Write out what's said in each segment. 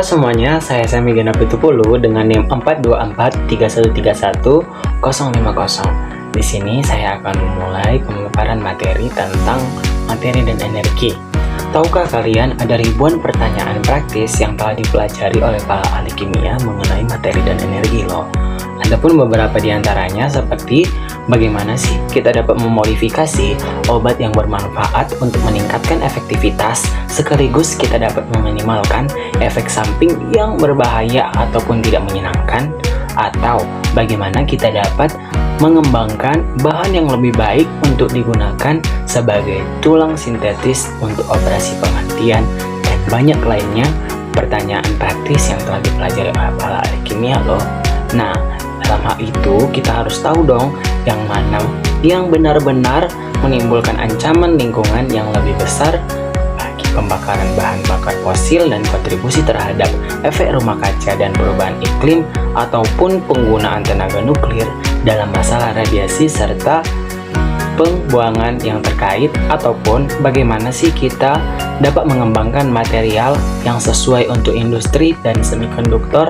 semuanya, saya Sami Genap Pitupulu dengan NIM 4243131-050. Di sini saya akan memulai pemaparan materi tentang materi dan energi. Tahukah kalian ada ribuan pertanyaan praktis yang telah dipelajari oleh para ahli kimia mengenai materi dan energi loh. Adapun beberapa di antaranya seperti bagaimana sih kita dapat memodifikasi obat yang bermanfaat untuk meningkatkan efektivitas, sekaligus kita dapat meminimalkan efek samping yang berbahaya ataupun tidak menyenangkan, atau bagaimana kita dapat mengembangkan bahan yang lebih baik untuk digunakan sebagai tulang sintetis untuk operasi penghentian, dan banyak lainnya pertanyaan praktis yang telah dipelajari oleh para ahli kimia loh. Nah, dalam hal itu kita harus tahu dong yang mana yang benar-benar menimbulkan ancaman lingkungan yang lebih besar bagi pembakaran bahan bakar fosil dan kontribusi terhadap efek rumah kaca dan perubahan iklim, ataupun penggunaan tenaga nuklir dalam masalah radiasi serta pembuangan yang terkait, ataupun bagaimana sih kita dapat mengembangkan material yang sesuai untuk industri dan semikonduktor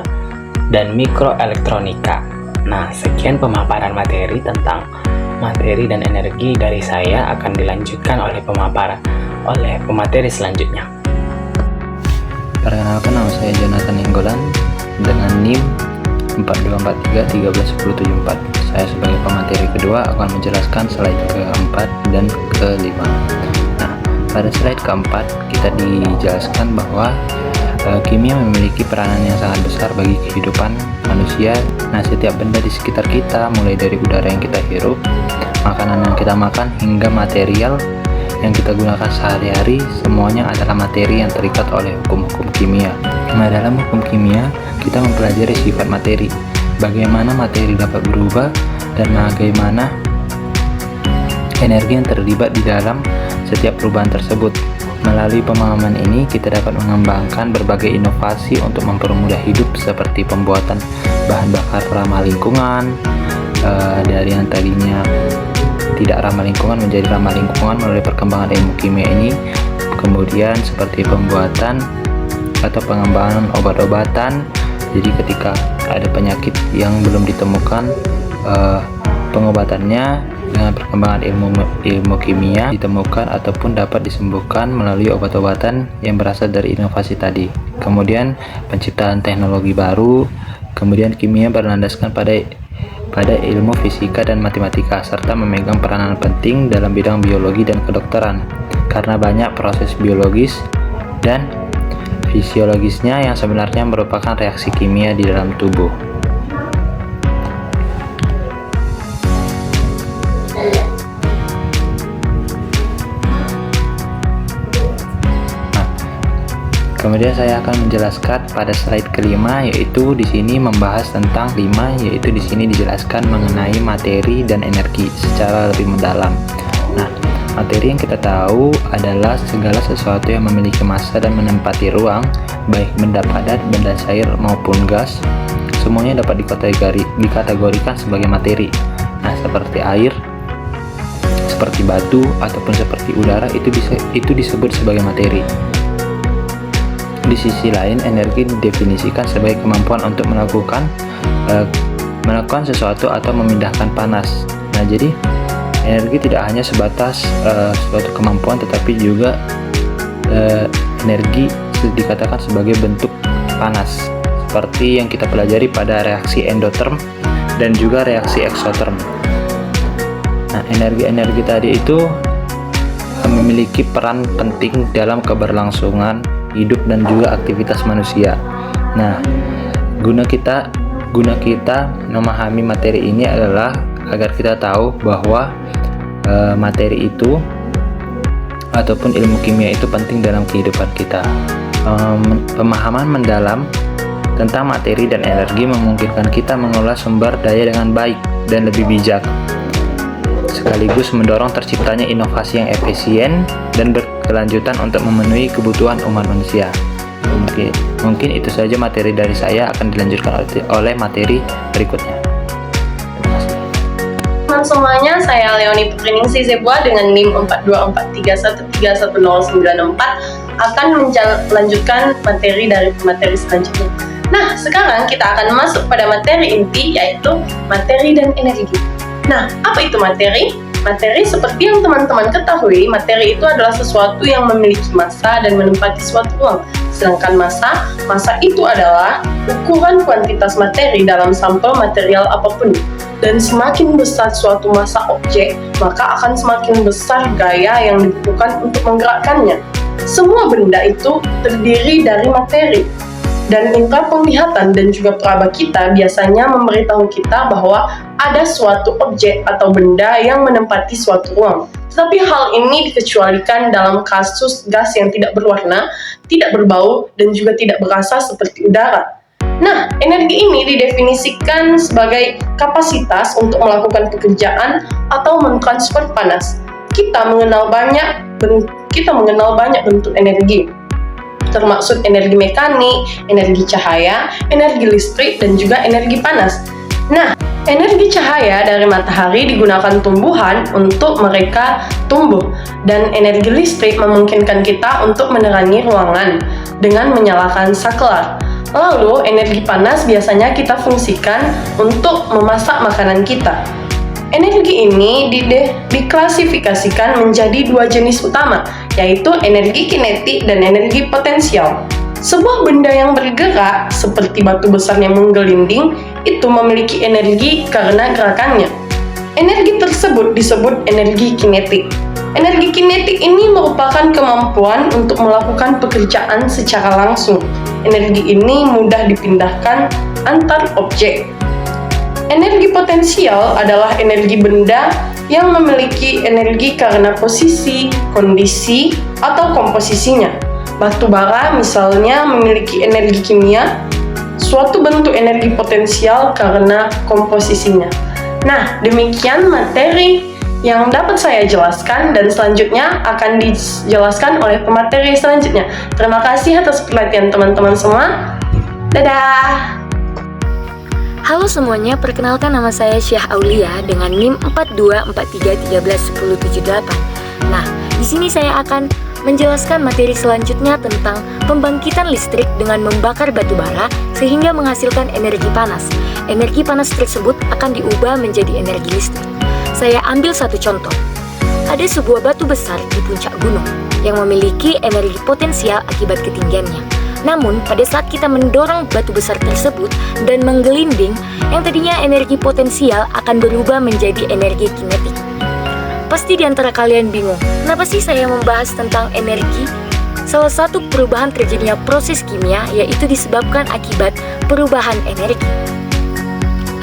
dan mikroelektronika. Nah, sekian pemaparan materi tentang materi dan energi dari saya, akan dilanjutkan oleh pemateri selanjutnya. Perkenalkan, nama saya Jonathan Inggolan dengan NIM 424310174. Saya sebagai pemateri kedua akan menjelaskan slide keempat dan kelima. Nah, pada slide keempat kita dijelaskan bahwa kimia memiliki peranan yang sangat besar bagi kehidupan manusia. Nah, setiap benda di sekitar kita, mulai dari udara yang kita hirup, makanan yang kita makan, hingga material yang kita gunakan sehari-hari, semuanya adalah materi yang terikat oleh hukum-hukum kimia. Nah, dalam hukum kimia, kita mempelajari sifat materi, bagaimana materi dapat berubah, dan bagaimana energi yang terlibat di dalam setiap perubahan tersebut. Melalui pemahaman ini, kita dapat mengembangkan berbagai inovasi untuk mempermudah hidup, seperti pembuatan bahan bakar ramah lingkungan, dari yang tadinya tidak ramah lingkungan menjadi ramah lingkungan melalui perkembangan ilmu kimia ini. Kemudian seperti pembuatan atau pengembangan obat-obatan. Jadi ketika ada penyakit yang belum ditemukan, pengobatannya dengan perkembangan ilmu kimia ditemukan ataupun dapat disembuhkan melalui obat-obatan yang berasal dari inovasi tadi. Kemudian penciptaan teknologi baru. Kemudian kimia berlandaskan pada ilmu fisika dan matematika, serta memegang peranan penting dalam bidang biologi dan kedokteran, karena banyak proses biologis dan fisiologisnya yang sebenarnya merupakan reaksi kimia di dalam tubuh. Kemudian saya akan menjelaskan pada slide kelima, yaitu di sini membahas tentang 5, yaitu di sini dijelaskan mengenai materi dan energi secara lebih mendalam. Nah, materi yang kita tahu adalah segala sesuatu yang memiliki massa dan menempati ruang, baik benda padat, benda cair maupun gas. Semuanya dapat dikategorikan sebagai materi. Nah, seperti air, seperti batu, ataupun seperti udara, itu disebut sebagai materi. Di sisi lain, energi didefinisikan sebagai kemampuan untuk melakukan sesuatu atau memindahkan panas. Nah, jadi energi tidak hanya sebatas suatu kemampuan, tetapi juga energi dikatakan sebagai bentuk panas, seperti yang kita pelajari pada reaksi endoterm dan juga reaksi eksoterm. Nah, energi-energi tadi itu memiliki peran penting dalam keberlangsungan hidup dan juga aktivitas manusia. Nah, guna kita memahami materi ini adalah agar kita tahu bahwa materi itu ataupun ilmu kimia itu penting dalam kehidupan kita. Pemahaman mendalam tentang materi dan energi memungkinkan kita mengelola sumber daya dengan baik dan lebih bijak, sekaligus mendorong terciptanya inovasi yang efisien dan berkelanjutan untuk memenuhi kebutuhan umat manusia. Mungkin itu saja materi dari saya, akan dilanjutkan oleh materi berikutnya. Terima kasih. semuanya, saya Leonie Putriningsih Zebua dengan NIM 42431311094 akan melanjutkan materi dari materi selanjutnya. Nah, sekarang kita akan masuk pada materi inti, yaitu materi dan energi. Nah, apa itu materi? Materi seperti yang teman-teman ketahui, materi itu adalah sesuatu yang memiliki massa dan menempati suatu ruang. Sedangkan massa itu adalah ukuran kuantitas materi dalam sampel material apapun. Dan semakin besar suatu massa objek, maka akan semakin besar gaya yang dibutuhkan untuk menggerakkannya. Semua benda itu terdiri dari materi. Dan indera penglihatan dan juga peraba kita biasanya memberitahu kita bahwa ada suatu objek atau benda yang menempati suatu ruang. Tetapi hal ini dikecualikan dalam kasus gas yang tidak berwarna, tidak berbau, dan juga tidak berasa seperti udara. Nah, energi ini didefinisikan sebagai kapasitas untuk melakukan pekerjaan atau mentransfer panas. Kita mengenal banyak bentuk energi, termasuk energi mekanik, energi cahaya, energi listrik, dan juga energi panas. Nah, energi cahaya dari matahari digunakan tumbuhan untuk mereka tumbuh, dan energi listrik memungkinkan kita untuk menerangi ruangan dengan menyalakan saklar. Lalu, energi panas biasanya kita fungsikan untuk memasak makanan kita. Energi ini diklasifikasikan menjadi dua jenis utama, yaitu energi kinetik dan energi potensial. Sebuah benda yang bergerak, seperti batu besar yang menggelinding, itu memiliki energi karena gerakannya. Energi tersebut disebut energi kinetik. Energi kinetik ini merupakan kemampuan untuk melakukan pekerjaan secara langsung. Energi ini mudah dipindahkan antar objek. Energi potensial adalah energi benda yang memiliki energi karena posisi, kondisi, atau komposisinya. Batu bara misalnya memiliki energi kimia, suatu bentuk energi potensial karena komposisinya. Nah, demikian materi yang dapat saya jelaskan, dan selanjutnya akan dijelaskan oleh pemateri selanjutnya. Terima kasih atas perhatian teman-teman semua. Dadah! Halo semuanya, perkenalkan nama saya Syah Aulia dengan NIM 42433111078. Nah, di sini saya akan menjelaskan materi selanjutnya tentang pembangkitan listrik dengan membakar batu bara sehingga menghasilkan energi panas. Energi panas tersebut akan diubah menjadi energi listrik. Saya ambil satu contoh. Ada sebuah batu besar di puncak gunung yang memiliki energi potensial akibat ketinggiannya. Namun, pada saat kita mendorong batu besar tersebut dan menggelinding, yang tadinya energi potensial akan berubah menjadi energi kinetik. Pasti di antara kalian bingung, kenapa sih saya membahas tentang energi? Salah satu perubahan terjadinya proses kimia yaitu disebabkan akibat perubahan energi.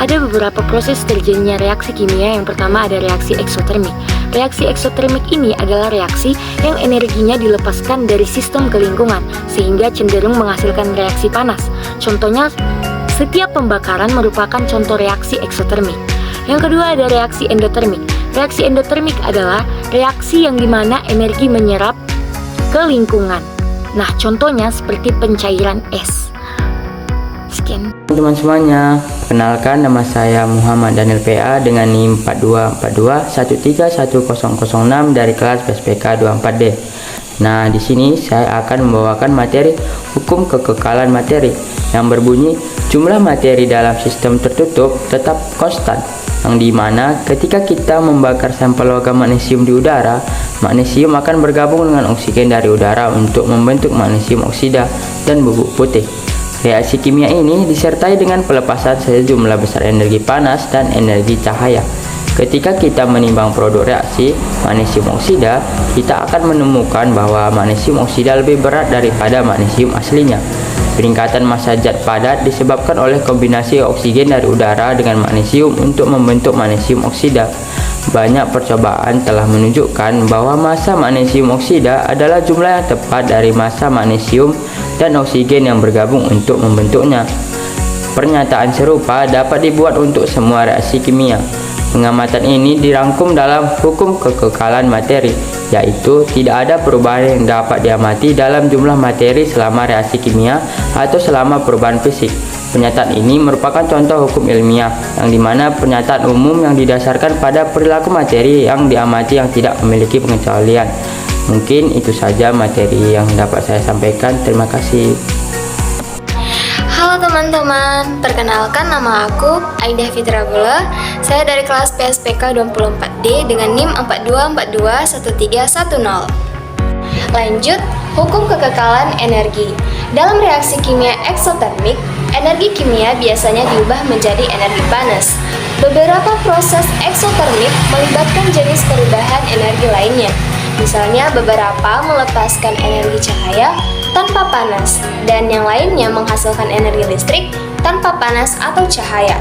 Ada beberapa proses terjadinya reaksi kimia. Yang pertama ada reaksi eksotermik. Reaksi eksotermik ini adalah reaksi yang energinya dilepaskan dari sistem ke lingkungan, sehingga cenderung menghasilkan reaksi panas. Contohnya, setiap pembakaran merupakan contoh reaksi eksotermik. Yang kedua ada reaksi endotermik. Reaksi endotermik adalah reaksi yang dimana energi menyerap ke lingkungan. Nah, contohnya seperti pencairan es. Sekian. Teman-teman semuanya, perkenalkan nama saya Muhammad Daniel PA dengan NIM 42421311006 dari kelas PSPK 24D. Nah, di sini saya akan membawakan materi hukum kekekalan materi yang berbunyi jumlah materi dalam sistem tertutup tetap konstan, yang dimana ketika kita membakar sampel logam magnesium di udara, magnesium akan bergabung dengan oksigen dari udara untuk membentuk magnesium oksida dan bubuk putih. Reaksi kimia ini disertai dengan pelepasan sejumlah besar energi panas dan energi cahaya. Ketika kita menimbang produk reaksi magnesium oksida, kita akan menemukan bahwa magnesium oksida lebih berat daripada magnesium aslinya. Peningkatan massa zat padat disebabkan oleh kombinasi oksigen dari udara dengan magnesium untuk membentuk magnesium oksida. Banyak percobaan telah menunjukkan bahwa massa magnesium oksida adalah jumlah yang tepat dari massa magnesium dan oksigen yang bergabung untuk membentuknya. Pernyataan serupa dapat dibuat untuk semua reaksi kimia. Pengamatan ini dirangkum dalam hukum kekekalan materi, yaitu tidak ada perubahan yang dapat diamati dalam jumlah materi selama reaksi kimia atau selama perubahan fisik. Pernyataan ini merupakan contoh hukum ilmiah, yang dimana pernyataan umum yang didasarkan pada perilaku materi yang diamati yang tidak memiliki pengecualian. Mungkin itu saja materi yang dapat saya sampaikan. Terima kasih. Halo teman-teman, perkenalkan nama aku Aida Fitrabula. Saya dari kelas PSPK 24D dengan NIM 42421310. Lanjut, hukum kekekalan energi. Dalam reaksi kimia eksotermik, energi kimia biasanya diubah menjadi energi panas. Beberapa proses eksotermik melibatkan jenis perubahan energi lainnya. Misalnya beberapa melepaskan energi cahaya tanpa panas, dan yang lainnya menghasilkan energi listrik tanpa panas atau cahaya.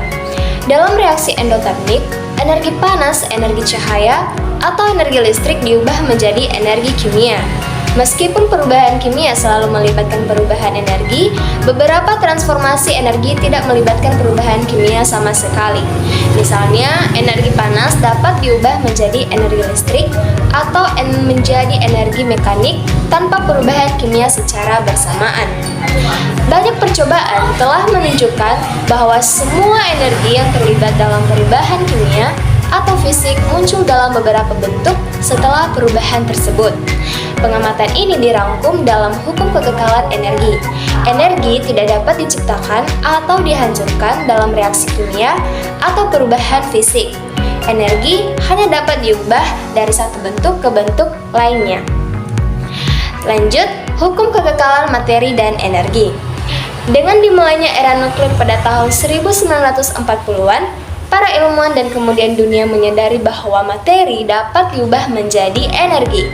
Dalam reaksi endotermik, energi panas, energi cahaya, atau energi listrik diubah menjadi energi kimia. Meskipun perubahan kimia selalu melibatkan perubahan energi, beberapa transformasi energi tidak melibatkan perubahan kimia sama sekali. Misalnya, energi panas dapat diubah menjadi energi listrik atau menjadi energi mekanik tanpa perubahan kimia secara bersamaan. Banyak percobaan telah menunjukkan bahwa semua energi yang terlibat dalam perubahan kimia atau fisik muncul dalam beberapa bentuk setelah perubahan tersebut. Pengamatan ini dirangkum dalam hukum kekekalan energi. Energi tidak dapat diciptakan atau dihancurkan dalam reaksi kimia atau perubahan fisik. Energi hanya dapat diubah dari satu bentuk ke bentuk lainnya. Lanjut, hukum kekekalan materi dan energi. Dengan dimulainya era nuklir pada tahun 1940-an, para ilmuwan dan kemudian dunia menyadari bahwa materi dapat diubah menjadi energi.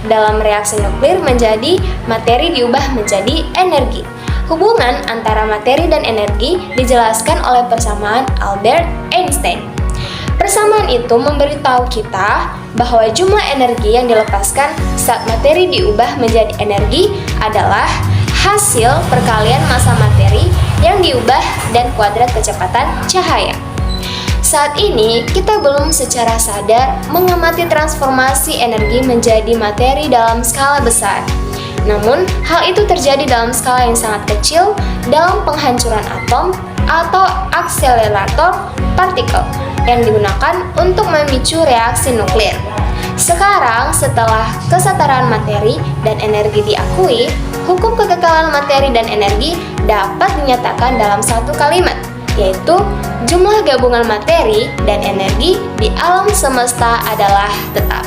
Dalam reaksi nuklir menjadi materi diubah menjadi energi. Hubungan antara materi dan energi dijelaskan oleh persamaan Albert Einstein. Persamaan itu memberitahu kita bahwa jumlah energi yang dilepaskan saat materi diubah menjadi energi adalah hasil perkalian massa materi yang diubah dan kuadrat kecepatan cahaya. Saat ini, kita belum secara sadar mengamati transformasi energi menjadi materi dalam skala besar. Namun, hal itu terjadi dalam skala yang sangat kecil dalam penghancuran atom atau akselerator partikel yang digunakan untuk memicu reaksi nuklir. Sekarang, setelah kesetaraan materi dan energi diakui, hukum kekekalan materi dan energi dapat dinyatakan dalam satu kalimat, yaitu jumlah gabungan materi dan energi di alam semesta adalah tetap.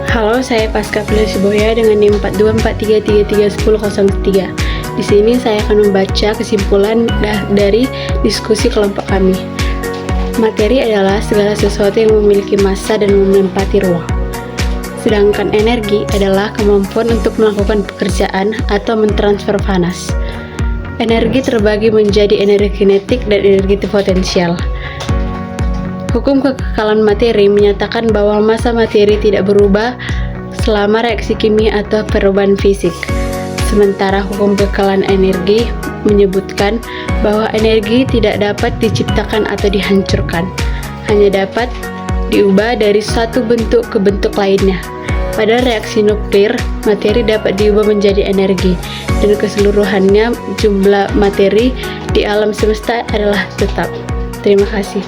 Halo, saya Pasca Filosiboya dengan NIM 4243331003. Di sini saya akan membaca kesimpulan dari diskusi kelompok kami. Materi adalah segala sesuatu yang memiliki massa dan menempati ruang. Sedangkan energi adalah kemampuan untuk melakukan pekerjaan atau mentransfer panas. Energi terbagi menjadi energi kinetik dan energi potensial. Hukum kekekalan materi menyatakan bahwa massa materi tidak berubah selama reaksi kimia atau perubahan fisik. Sementara hukum kekekalan energi menyebutkan bahwa energi tidak dapat diciptakan atau dihancurkan, hanya dapat diubah dari satu bentuk ke bentuk lainnya. Pada reaksi nuklir, materi dapat diubah menjadi energi, dan keseluruhannya jumlah materi di alam semesta adalah tetap. Terima kasih.